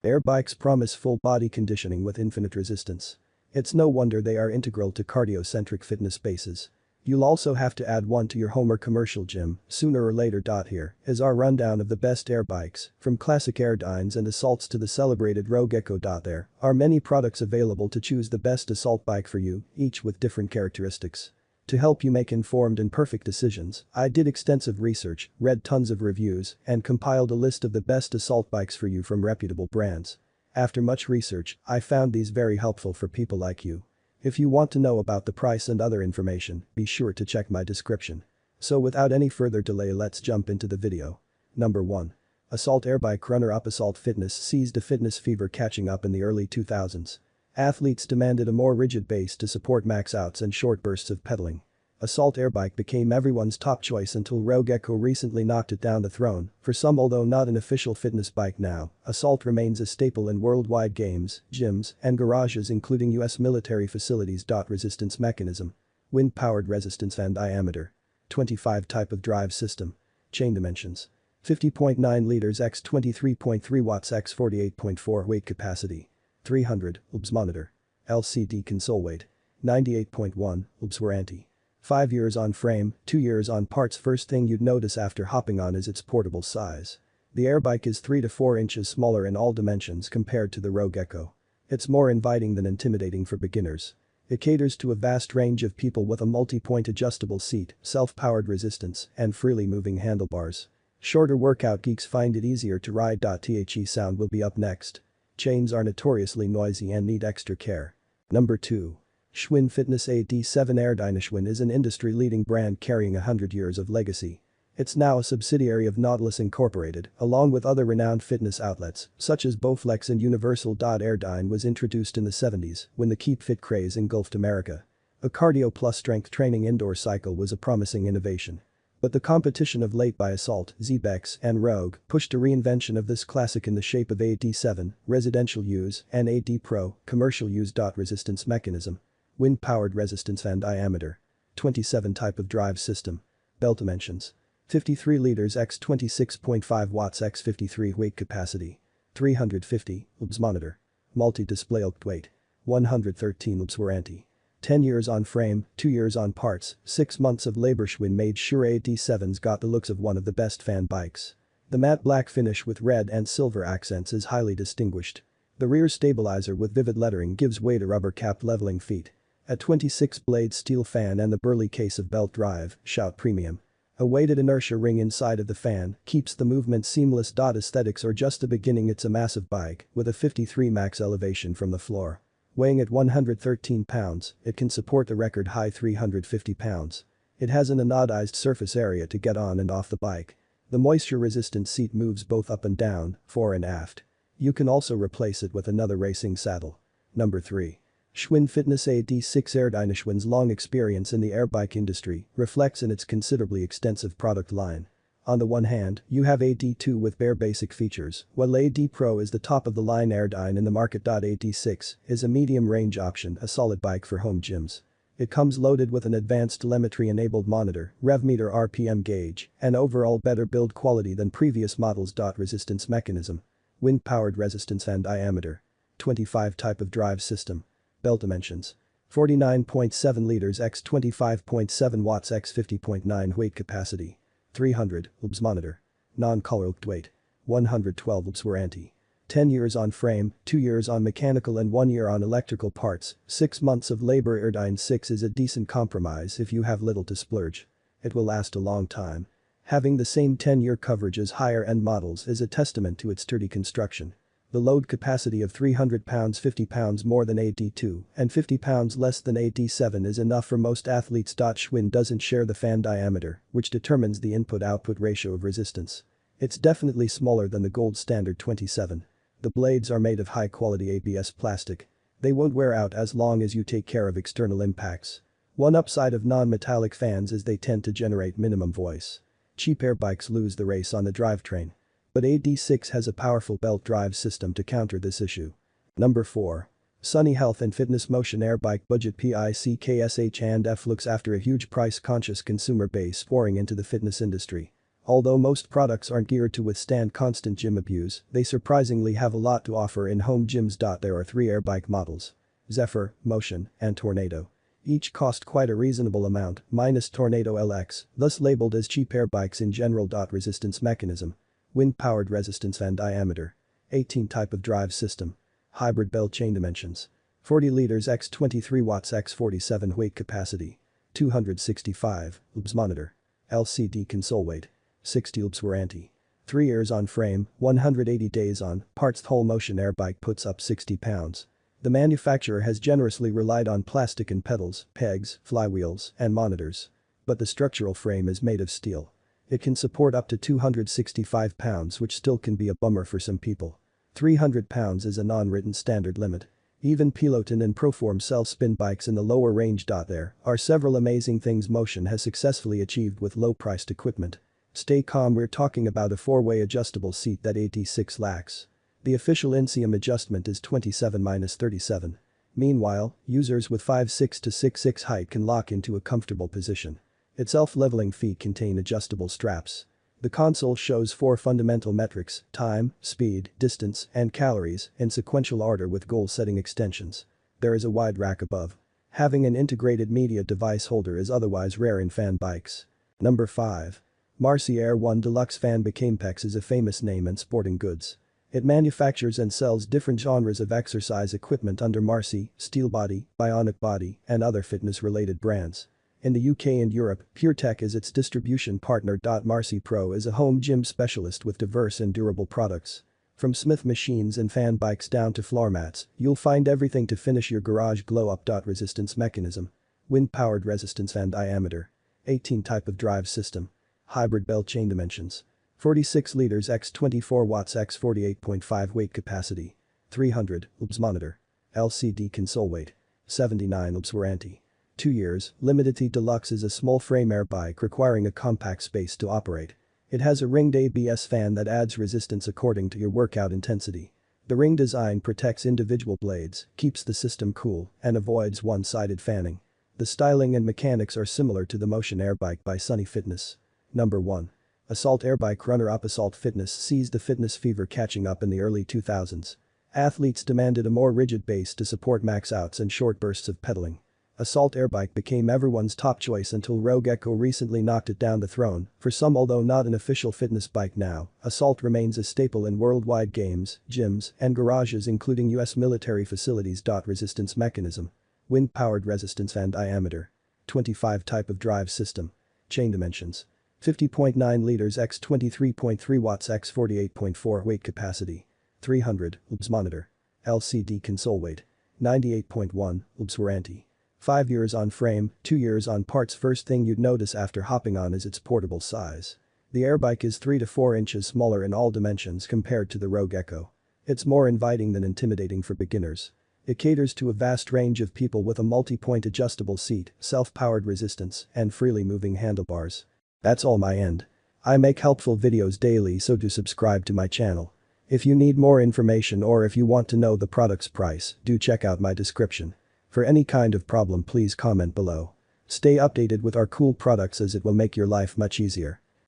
Airbikes promise full body conditioning with infinite resistance. It's no wonder they are integral to cardio-centric fitness spaces. You'll also have to add one to your home or commercial gym sooner or later. Here is our rundown of the best Airbikes, from classic Airdynes and assaults to the celebrated Rogue Echo. There are many products available to choose the best assault bike for you, each with different characteristics. To help you make informed and perfect decisions, I did extensive research, read tons of reviews, and compiled a list of the best assault bikes for you from reputable brands. After much research, I found these very helpful for people like you. If you want to know about the price and other information, be sure to check my description. So without any further delay, let's jump into the video. Number 1. Assault Airbike runner-up. Assault Fitness seized a fitness fever catching up in the early 2000s. Athletes demanded a more rigid base to support max-outs and short bursts of pedaling. Assault Airbike became everyone's top choice until Rogue Echo recently knocked it down the throne. For some, although not an official fitness bike now, Assault remains a staple in worldwide games, gyms, and garages, including US military facilities. Resistance mechanism. Wind-powered resistance and diameter. 25 type of drive system. Chain dimensions. 50.9 liters x 23.3 watts x 48.4 weight capacity. 300 lbs monitor. LCD console weight. 98.1 lbs warranty. 5 years on frame, 2 years on parts. First thing you'd notice after hopping on is its portable size. The Airbike is 3 to 4 inches smaller in all dimensions compared to the Rogue Echo. It's more inviting than intimidating for beginners. It caters to a vast range of people with a multi-point adjustable seat, self-powered resistance, and freely moving handlebars. Shorter workout geeks find it easier to ride. The sound will be up next. Chains are notoriously noisy and need extra care. Number 2. Schwinn Fitness AD7 Airdyne. Schwinn is an industry-leading brand carrying 100 years of legacy. It's now a subsidiary of Nautilus Incorporated, along with other renowned fitness outlets, such as Bowflex and Universal. Airdyne was introduced in the 70s when the Keep Fit craze engulfed America. A cardio plus strength training indoor cycle was a promising innovation. But the competition of late by Assault, Zebex, and Rogue pushed a reinvention of this classic in the shape of AD7, residential use, and AD Pro, commercial use. Resistance mechanism. Wind-powered resistance and diameter. 27 type of drive system. Belt dimensions. 53 liters x 26.5 watts x 53 weight capacity. 350 lbs monitor. Multi-display weight. 113 lbs warranty. 10 years on frame, 2 years on parts, 6 months of labor. Schwinn made sure AD7's got the looks of one of the best fan bikes. The matte black finish with red and silver accents is highly distinguished. The rear stabilizer with vivid lettering gives way to rubber-capped leveling feet. A 26-blade steel fan and the burly case of belt drive shout premium. A weighted inertia ring inside of the fan keeps the movement seamless. Aesthetics are just the beginning. It's a massive bike with a 53 max elevation from the floor. Weighing at 113 pounds, it can support the record high 350 pounds. It has an anodized surface area to get on and off the bike. The moisture-resistant seat moves both up and down, fore and aft. You can also replace it with another racing saddle. Number 3. Schwinn Fitness AD6 Airdyne. Schwinn's long experience in the airbike industry reflects in its considerably extensive product line. On the one hand, you have AD2 with bare basic features, while AD Pro is the top-of-the-line Airdyne in the market. AD6 is a medium-range option, a solid bike for home gyms. It comes loaded with an advanced telemetry-enabled monitor, rev meter, RPM gauge, and overall better build quality than previous models. Resistance mechanism. Wind-powered resistance and diameter. 25 type of drive system. Belt dimensions. 49.7 liters x 25.7 watts x 50.9 weight capacity. 300 lbs monitor. Non-color weight. 112 lbs warranty. 10 years on frame, 2 years on mechanical and 1 year on electrical parts. 6 months of labor. Airdyne 6 is a decent compromise if you have little to splurge. It will last a long time. Having the same 10-year coverage as higher-end models is a testament to its sturdy construction. The load capacity of 300 pounds, 50 pounds more than AD2 and 50 pounds less than AD7 is enough for most athletes. Schwinn doesn't share the fan diameter, which determines the input-output ratio of resistance. It's definitely smaller than the gold standard 27. The blades are made of high-quality ABS plastic. They won't wear out as long as you take care of external impacts. One upside of non-metallic fans is they tend to generate minimum voice. Cheap airbikes lose the race on the drivetrain. But AD6 has a powerful belt drive system to counter this issue. Number 4. Sunny Health and Fitness Motion Airbike Budget PICKSH&F looks after a huge price-conscious consumer base pouring into the fitness industry. Although most products aren't geared to withstand constant gym abuse, they surprisingly have a lot to offer in home gyms. There are 3 AirBike models: Zephyr, Motion, and Tornado. Each cost quite a reasonable amount, minus Tornado LX, thus labeled as cheap air bikes in general. Resistance mechanism: wind-powered resistance and diameter. 18 type of drive system. Hybrid bell chain dimensions: 40 liters x 23 watts x 47 weight capacity. 265 lbs monitor. LCD console weight: 60 lbs warranty. 3 years on frame, 180 days on parts. Whole motion air bike puts up 60 pounds. The manufacturer has generously relied on plastic and pedals, pegs, flywheels, and monitors. But the structural frame is made of steel. It can support up to 265 pounds, which still can be a bummer for some people. 300 pounds is a non-written standard limit. Even Peloton and Proform sell spin bikes in the lower range. There are several amazing things Motion has successfully achieved with low-priced equipment. Stay calm, we're talking about a 4-way adjustable seat that AD6 lacks. The official inseam adjustment is 27-37. Meanwhile, users with 5'6" to 6'6" height can lock into a comfortable position. Its self-leveling feet contain adjustable straps. The console shows 4 fundamental metrics: time, speed, distance, and calories in sequential order with goal-setting extensions. There is a wide rack above. Having an integrated media device holder is otherwise rare in fan bikes. Number 5. Marcy Air 1 Deluxe Fan Bikepex is a famous name in sporting goods. It manufactures and sells different genres of exercise equipment under Marcy, Steelbody, Bionic Body, and other fitness-related brands. In the UK and Europe, PureTech is its distribution partner. Marcy Pro is a home gym specialist with diverse and durable products. From Smith machines and fan bikes down to floor mats, you'll find everything to finish your garage glow up. Resistance mechanism: wind-powered resistance and diameter. 18 type of drive system. Hybrid bell chain dimensions: 46 liters x 24 watts x 48.5 weight capacity. 300 lbs monitor. LCD console weight: 79 lbs warranty. 2 years. Limited. Deluxe is a small frame air bike requiring a compact space to operate. It has a ringed ABS fan that adds resistance according to your workout intensity. The ring design protects individual blades, keeps the system cool, and avoids one-sided fanning. The styling and mechanics are similar to the Motion Airbike by Sunny Fitness. Number 1. Assault Airbike. Runner-up Assault Fitness seized the fitness fever catching up in the early 2000s. Athletes demanded a more rigid base to support max-outs and short bursts of pedaling. Assault Airbike became everyone's top choice until Rogue Echo recently knocked it down the throne. For some, although not an official fitness bike now, Assault remains a staple in worldwide games, gyms, and garages including US military facilities. Resistance mechanism: wind-powered resistance and diameter. 25 type of drive system. Chain dimensions: 50.9 liters x 23.3 watts x 48.4 weight capacity. 300 lbs monitor. LCD console weight: 98.1 lbs warranty. 5 years on frame, 2 years on parts. First thing you'd notice after hopping on is its portable size. The Airbike is 3 to 4 inches smaller in all dimensions compared to the Rogue Echo. It's more inviting than intimidating for beginners. It caters to a vast range of people with a multi-point adjustable seat, self-powered resistance, and freely moving handlebars. That's all my end. I make helpful videos daily, so do subscribe to my channel. If you need more information or if you want to know the product's price, do check out my description. For any kind of problem, please comment below. Stay updated with our cool products as it will make your life much easier.